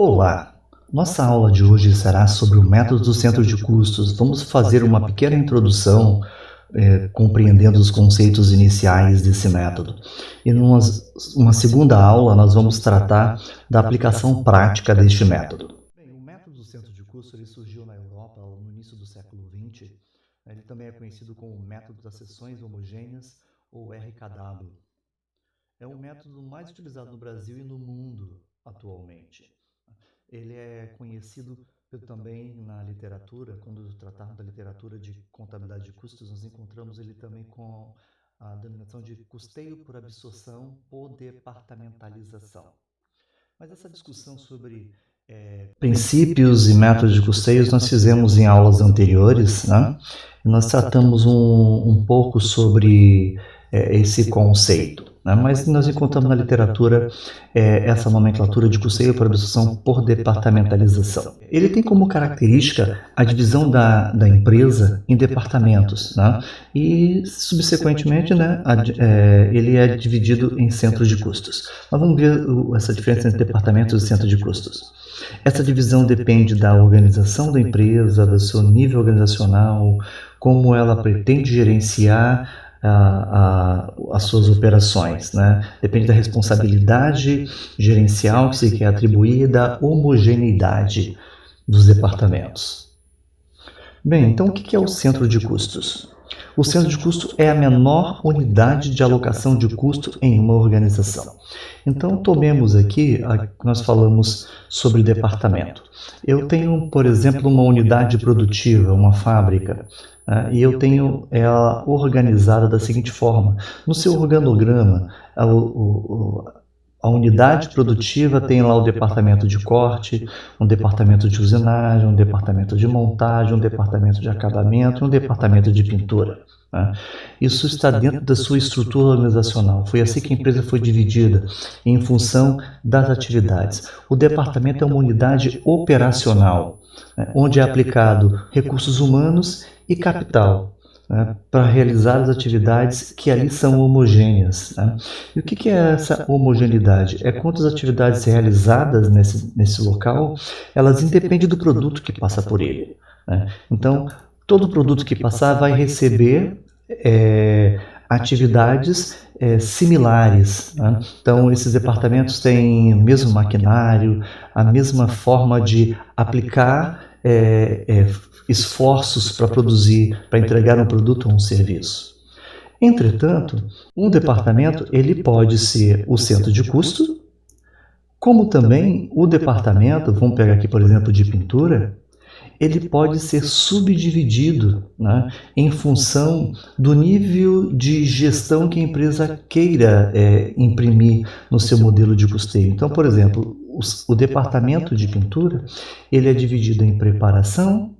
Olá! Nossa aula de hoje será sobre o método do centro de custos. Vamos fazer uma pequena introdução, compreendendo os conceitos iniciais desse método. E numa segunda aula, nós vamos tratar da aplicação prática deste método. Bem, o método do centro de custos ele surgiu na Europa no início do século XX. Ele também é conhecido como método das seções homogêneas, ou RKW. É o método mais utilizado no Brasil e no mundo atualmente. Ele é conhecido também na literatura, quando tratarmos da literatura de contabilidade de custos, nós encontramos ele também com a denominação de custeio por absorção por departamentalização. Mas essa discussão sobre princípios e métodos de custeios nós fizemos em aulas anteriores, né? Nós tratamos um pouco sobre esse conceito. Mas nós encontramos na literatura essa nomenclatura de custeio por absorção por departamentalização. Ele tem como característica a divisão da empresa em departamentos, né? E, subsequentemente, né, ele é dividido em centros de custos. Nós vamos ver essa diferença entre departamentos e centros de custos. Essa divisão depende da organização da empresa, do seu nível organizacional, como ela pretende gerenciar as suas operações, né? Depende da responsabilidade gerencial que se quer atribuir e da homogeneidade dos departamentos. Bem, então o que é o centro de custos? O centro de custo é a menor unidade de alocação de custo em uma organização. Então, tomemos aqui, nós falamos sobre departamento. Eu tenho, por exemplo, uma unidade produtiva, uma fábrica, e eu tenho ela organizada da seguinte forma. No seu organograma, a unidade produtiva tem lá o departamento de corte, um departamento de usinagem, um departamento de montagem, um departamento de acabamento, um departamento de pintura. Isso está dentro da sua estrutura organizacional. Foi assim que a empresa foi dividida, em função das atividades. O departamento é uma unidade operacional, onde é aplicado recursos humanos e capital, para realizar as atividades que ali são homogêneas. E o que é essa homogeneidade? É quantas atividades realizadas nesse local, elas independem do produto que passa por ele. Então, todo produto que passar vai receber atividades similares. Então, esses departamentos têm o mesmo maquinário, a mesma forma de aplicar esforços para produzir, para entregar um produto ou um serviço. Entretanto, um departamento ele pode ser o centro de custo, como também o departamento, vamos pegar aqui por exemplo de pintura, ele pode ser subdividido, em função do nível de gestão que a empresa queira imprimir no seu modelo de custeio. Então, por exemplo, o departamento de pintura, ele é dividido em preparação,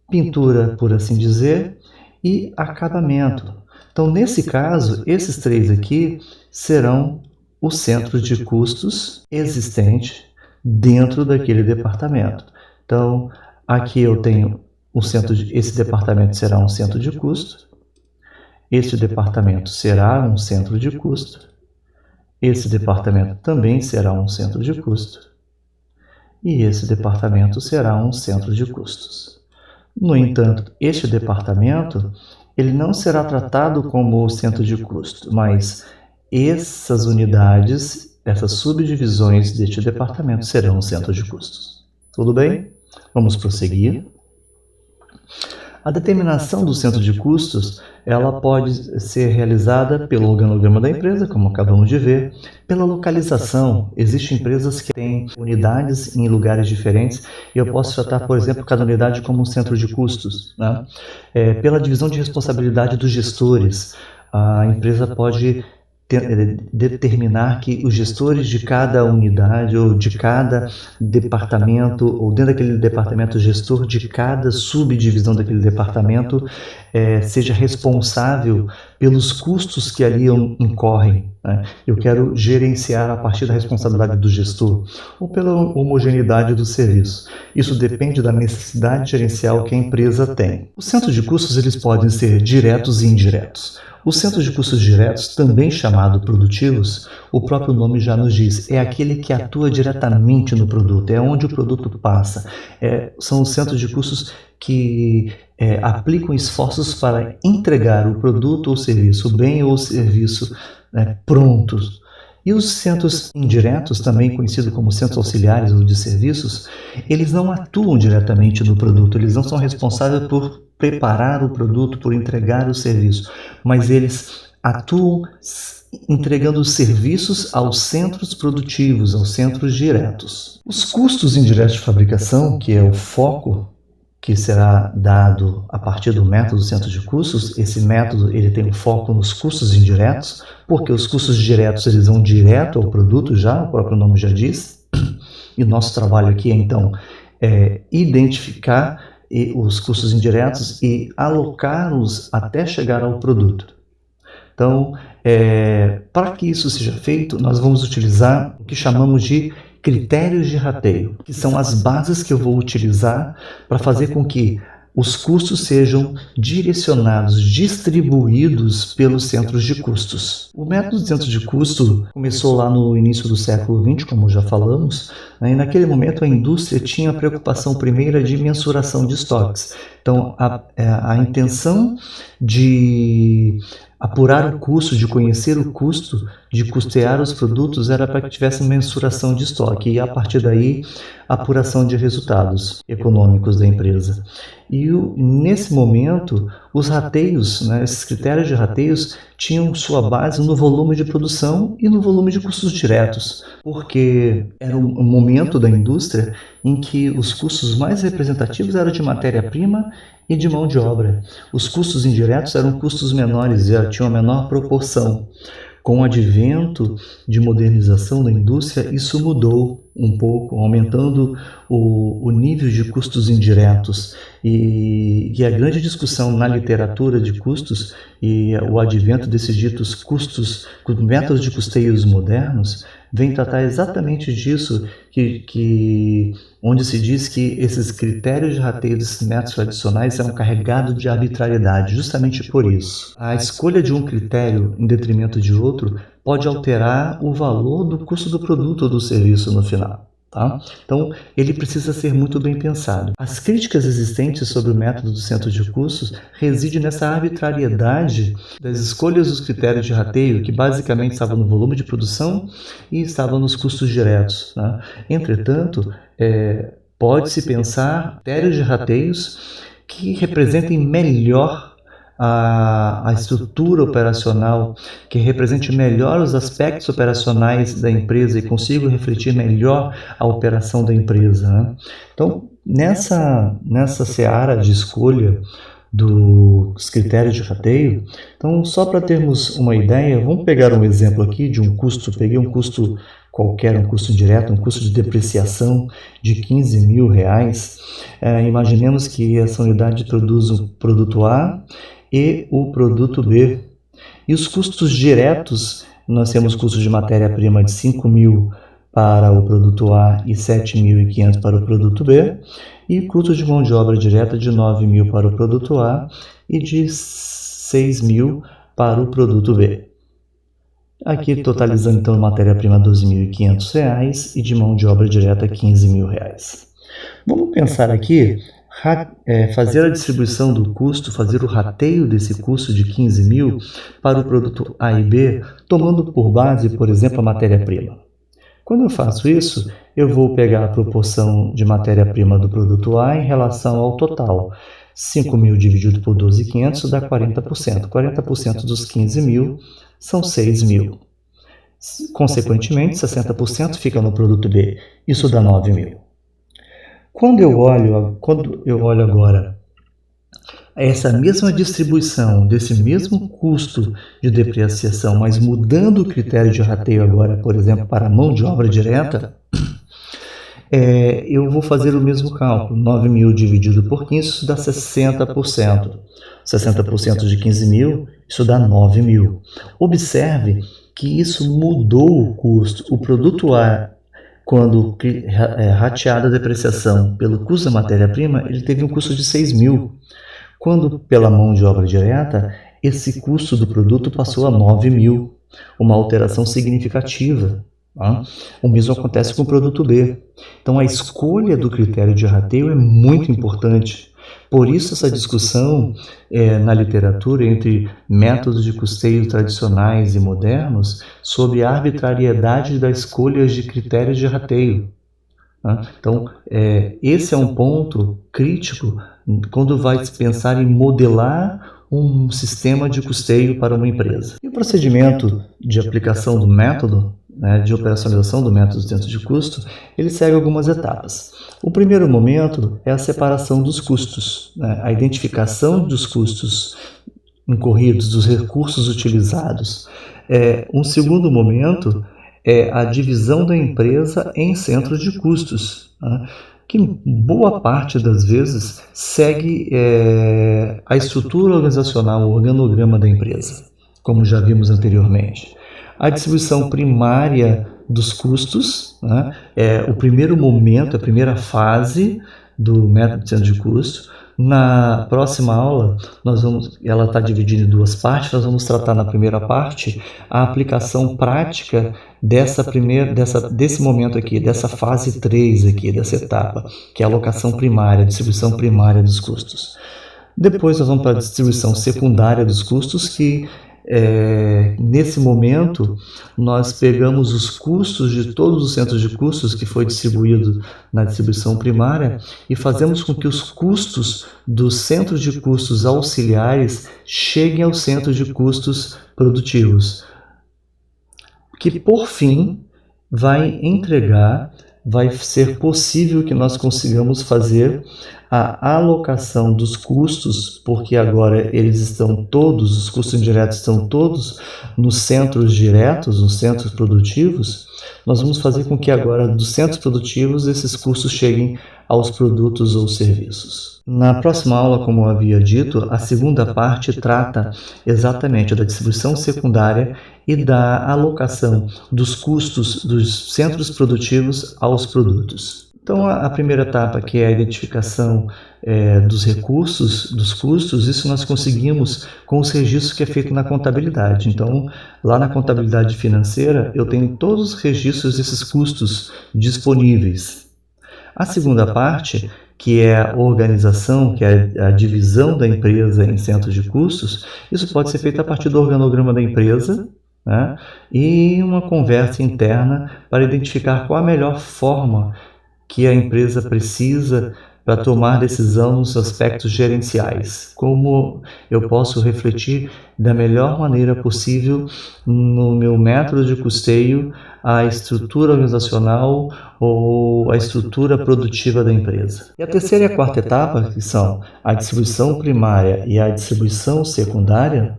pintura, por assim dizer, e acabamento. Então, nesse caso, esses três aqui serão o centro de custos existente dentro daquele departamento. Então, aqui eu tenho esse departamento será um centro de custo, este departamento será um centro de custo, esse departamento também será um centro de custo, e esse departamento será um centro de custos. No entanto, este departamento ele não será tratado como centro de custo, mas essas unidades, essas subdivisões deste departamento serão o centro de custos. Tudo bem? Vamos prosseguir. A determinação do centro de custos, ela pode ser realizada pelo organograma da empresa, como acabamos de ver, pela localização. Existem empresas que têm unidades em lugares diferentes, e eu posso tratar, por exemplo, cada unidade como um centro de custos, pela divisão de responsabilidade dos gestores. A empresa pode determinar que os gestores de cada unidade ou de cada departamento, ou dentro daquele departamento, o gestor de cada subdivisão daquele departamento, seja responsável pelos custos que ali incorrem, né? Eu quero gerenciar a partir da responsabilidade do gestor ou pela homogeneidade do serviço. Isso depende da necessidade gerencial que a empresa tem. Os centros de custos eles podem ser diretos e indiretos. Os centros de custos diretos, também chamados produtivos, o próprio nome já nos diz, é aquele que atua diretamente no produto, é onde o produto passa. São os centros de custos que aplicam esforços para entregar o produto ou serviço, o bem ou serviço prontos. E os centros indiretos, também conhecidos como centros auxiliares ou de serviços, eles não atuam diretamente no produto, eles não são responsáveis por preparar o produto, por entregar o serviço, mas eles atuam entregando serviços aos centros produtivos, aos centros diretos. Os custos indiretos de fabricação, que é o foco que será dado a partir do método centro de custos, esse método ele tem um foco nos custos indiretos, porque os custos diretos eles vão direto ao produto já, o próprio nome já diz, e o nosso trabalho aqui é então identificar os custos indiretos e alocá-los até chegar ao produto. Então, para que isso seja feito, nós vamos utilizar o que chamamos de critérios de rateio, que são as bases que eu vou utilizar para fazer com que os custos sejam direcionados, distribuídos pelos centros de custos. O método de centro de custo começou lá no início do século XX, como já falamos, né, e naquele momento a indústria tinha a preocupação primeira de mensuração de estoques. Então, a intenção de apurar o custo, de conhecer o custo, de custear os produtos era para que tivesse mensuração de estoque e, a partir daí, apuração de resultados econômicos da empresa. E nesse momento, os rateios, né, esses critérios de rateios, tinham sua base no volume de produção e no volume de custos diretos, porque era um momento da indústria em que os custos mais representativos eram de matéria-prima e de mão de obra. Os custos indiretos eram custos menores, já tinham a menor proporção. Com o advento de modernização da indústria, isso mudou um pouco, aumentando o nível de custos indiretos. E a grande discussão na literatura de custos e o advento desses ditos custos, métodos de custeios modernos, vem tratar exatamente disso, onde se diz que esses critérios de rateio desses métodos tradicionais são carregados de arbitrariedade, justamente por isso. A escolha de um critério em detrimento de outro pode alterar o valor do custo do produto ou do serviço no final. Tá? Então, ele precisa ser muito bem pensado. As críticas existentes sobre o método do centro de custos residem nessa arbitrariedade das escolhas dos critérios de rateio, que basicamente estavam no volume de produção e estavam nos custos diretos. Né? Entretanto, pode-se pensar critérios de rateios que representem melhor a estrutura operacional, que represente melhor os aspectos operacionais da empresa e consiga refletir melhor a operação da empresa. Né? Então, nessa seara de escolha dos critérios de rateio, então, só para termos uma ideia, vamos pegar um exemplo aqui de um custo, peguei um custo qualquer, um custo direto, um custo de depreciação de R$15.000. Imaginemos que essa unidade produz o produto A e o produto B. E os custos diretos, nós temos custos de matéria-prima de R$5.000 para o produto A e R$7.500 para o produto B, e custos de mão de obra direta de R$9.000 para o produto A e de R$6.000 para o produto B. Aqui totalizando então matéria-prima R$12.500 e de mão de obra direta R$15.000. Vamos pensar aqui, fazer a distribuição do custo, fazer o rateio desse custo de R$15.000 para o produto A e B, tomando por base, por exemplo, a matéria-prima. Quando eu faço isso, eu vou pegar a proporção de matéria-prima do produto A em relação ao total. 5.000 dividido por 12.500 dá 40%. 40% dos 15.000 são 6.000. Consequentemente, 60% fica no produto B. Isso dá 9.000. Quando eu olho agora essa mesma distribuição desse mesmo custo de depreciação, mas mudando o critério de rateio agora, por exemplo, para a mão de obra direta, eu vou fazer o mesmo cálculo. 9.000 dividido por 15, isso dá 60%. 60% de 15.000, isso dá 9.000. Observe que isso mudou o custo. O produto A, quando rateado a depreciação pelo custo da matéria-prima, ele teve um custo de 6.000. Quando pela mão de obra direta, esse custo do produto passou a 9.000, uma alteração significativa. Tá? O mesmo acontece com o produto B. Então, a escolha do critério de rateio é muito importante. Por isso, essa discussão na literatura entre métodos de custeio tradicionais e modernos sobre a arbitrariedade das escolhas de critérios de rateio. Tá? Então, esse é um ponto crítico quando vai se pensar em modelar um sistema de custeio para uma empresa. E o procedimento de aplicação do método, de operacionalização do método do centro de custo, ele segue algumas etapas. O primeiro momento é a separação dos custos, a identificação dos custos incorridos, dos recursos utilizados. Um segundo momento é a divisão da empresa em centros de custos, que boa parte das vezes segue a estrutura organizacional, o organograma da empresa, como já vimos anteriormente. A distribuição primária dos custos, é o primeiro momento, a primeira fase do método de centro de custo. Na próxima aula, ela está dividida em duas partes. Nós vamos tratar na primeira parte a aplicação prática desse momento aqui, dessa fase 3 aqui, dessa etapa, que é a alocação primária, a distribuição primária dos custos. Depois nós vamos para a distribuição secundária dos custos, que nesse momento nós pegamos os custos de todos os centros de custos que foi distribuído na distribuição primária e fazemos com que os custos dos centros de custos auxiliares cheguem aos centros de custos produtivos, que por fim vai ser possível que nós consigamos fazer a alocação dos custos, porque agora os custos indiretos estão todos nos centros diretos, nos centros produtivos. Nós vamos fazer com que agora dos centros produtivos esses custos cheguem aos produtos ou serviços. Na próxima aula, como eu havia dito, a segunda parte trata exatamente da distribuição secundária e da alocação dos custos dos centros produtivos aos produtos. Então, a primeira etapa, que é a identificação dos recursos, dos custos, isso nós conseguimos com os registros que é feito na contabilidade. Então, lá na contabilidade financeira, eu tenho todos os registros desses custos disponíveis. A segunda parte, que é a organização, que é a divisão da empresa em centros de custos, isso pode ser feito a partir do organograma da empresa, e uma conversa interna para identificar qual a melhor forma que a empresa precisa para tomar decisão nos aspectos gerenciais. Como eu posso refletir da melhor maneira possível no meu método de custeio a estrutura organizacional ou a estrutura produtiva da empresa. E a terceira e a quarta etapa, que são a distribuição primária e a distribuição secundária,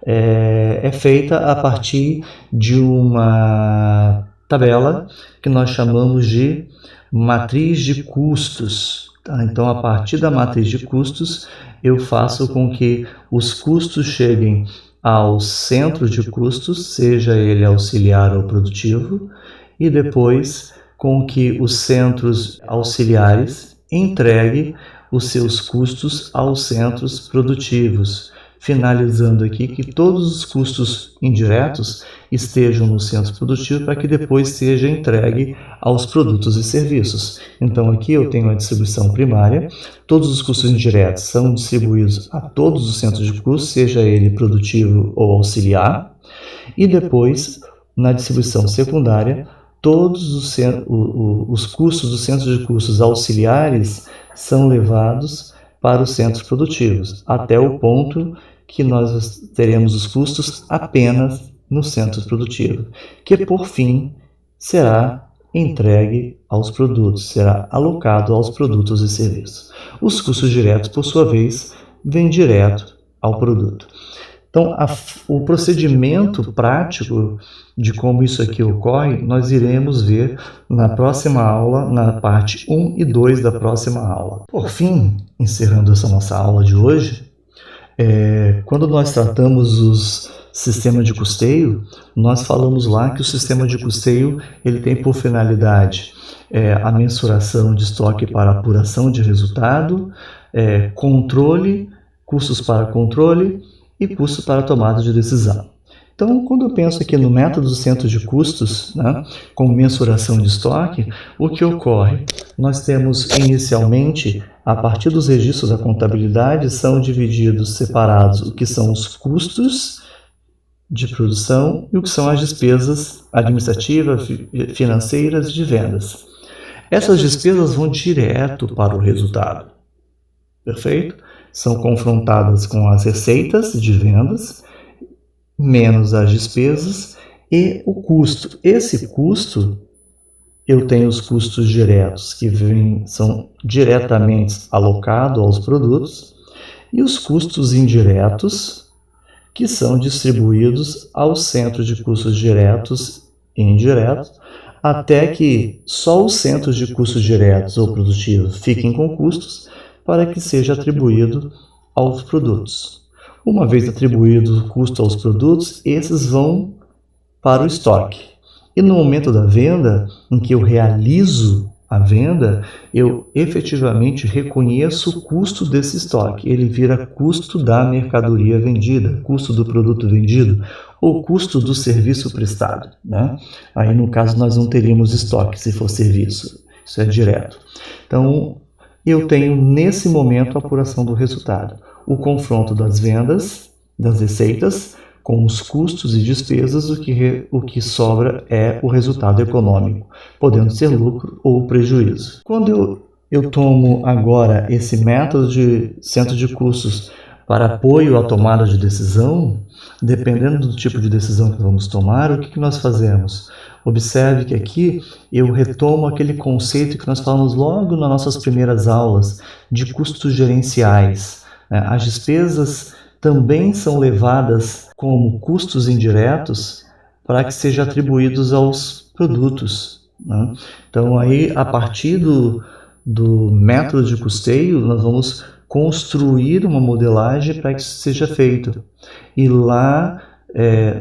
é feita a partir de uma tabela que nós chamamos de matriz de custos. Então, a partir da matriz de custos, eu faço com que os custos cheguem ao centro de custos, seja ele auxiliar ou produtivo, e depois com que os centros auxiliares entreguem os seus custos aos centros produtivos, finalizando aqui que todos os custos indiretos estejam no centro produtivo para que depois seja entregue aos produtos e serviços. Então aqui eu tenho a distribuição primária, todos os custos indiretos são distribuídos a todos os centros de custos, seja ele produtivo ou auxiliar, e depois na distribuição secundária, todos os custos dos centros de custos auxiliares são levados para os centros produtivos, até o ponto que nós teremos os custos apenas no centro produtivo, que por fim será entregue aos produtos, será alocado aos produtos e serviços. Os custos diretos, por sua vez, vêm direto ao produto. Então, o procedimento prático de como isso aqui ocorre, nós iremos ver na próxima aula, na parte 1 e 2 da próxima aula. Por fim, encerrando essa nossa aula de hoje, quando nós tratamos os sistemas de custeio, nós falamos lá que o sistema de custeio ele tem por finalidade a mensuração de estoque para apuração de resultado, controle, custos para controle e custos para tomada de decisão. Então, quando eu penso aqui no método do centro de custos, né, com mensuração de estoque, o que ocorre? Nós temos inicialmente, a partir dos registros da contabilidade, são divididos, separados, o que são os custos de produção e o que são as despesas administrativas, financeiras e de vendas. Essas despesas vão direto para o resultado, perfeito? São confrontadas com as receitas de vendas, menos as despesas e o custo. Esse custo, eu tenho os custos diretos, que são diretamente alocados aos produtos, e os custos indiretos, que são distribuídos aos centros de custos diretos e indiretos, até que só os centros de custos diretos ou produtivos fiquem com custos, para que seja atribuído aos produtos. Uma vez atribuído o custo aos produtos, esses vão para o estoque. E no momento da venda, em que eu realizo a venda, eu efetivamente reconheço o custo desse estoque. Ele vira custo da mercadoria vendida, custo do produto vendido, ou custo do serviço prestado, né? Aí, no caso, nós não teríamos estoque se for serviço. Isso é direto. Então, eu tenho nesse momento a apuração do resultado. O confronto das vendas, das receitas, com os custos e despesas, o que sobra é o resultado econômico, podendo ser lucro ou prejuízo. Quando eu tomo agora esse método de centro de custos para apoio à tomada de decisão, dependendo do tipo de decisão que vamos tomar, o que nós fazemos? Observe que aqui eu retomo aquele conceito que nós falamos logo nas nossas primeiras aulas, de custos gerenciais. As despesas também são levadas como custos indiretos para que sejam atribuídos aos produtos, né? Então, aí, a partir do método de custeio, nós vamos construir uma modelagem para que isso seja feito. E lá,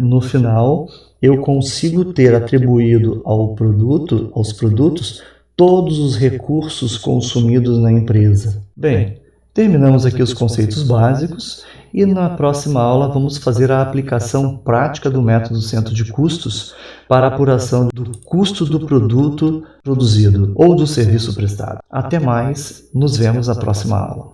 no final, eu consigo ter atribuído aos produtos, todos os recursos consumidos na empresa. Bem, terminamos aqui os conceitos básicos e na próxima aula vamos fazer a aplicação prática do método centro de custos para a apuração do custo do produto produzido ou do serviço prestado. Até mais, nos vemos na próxima aula.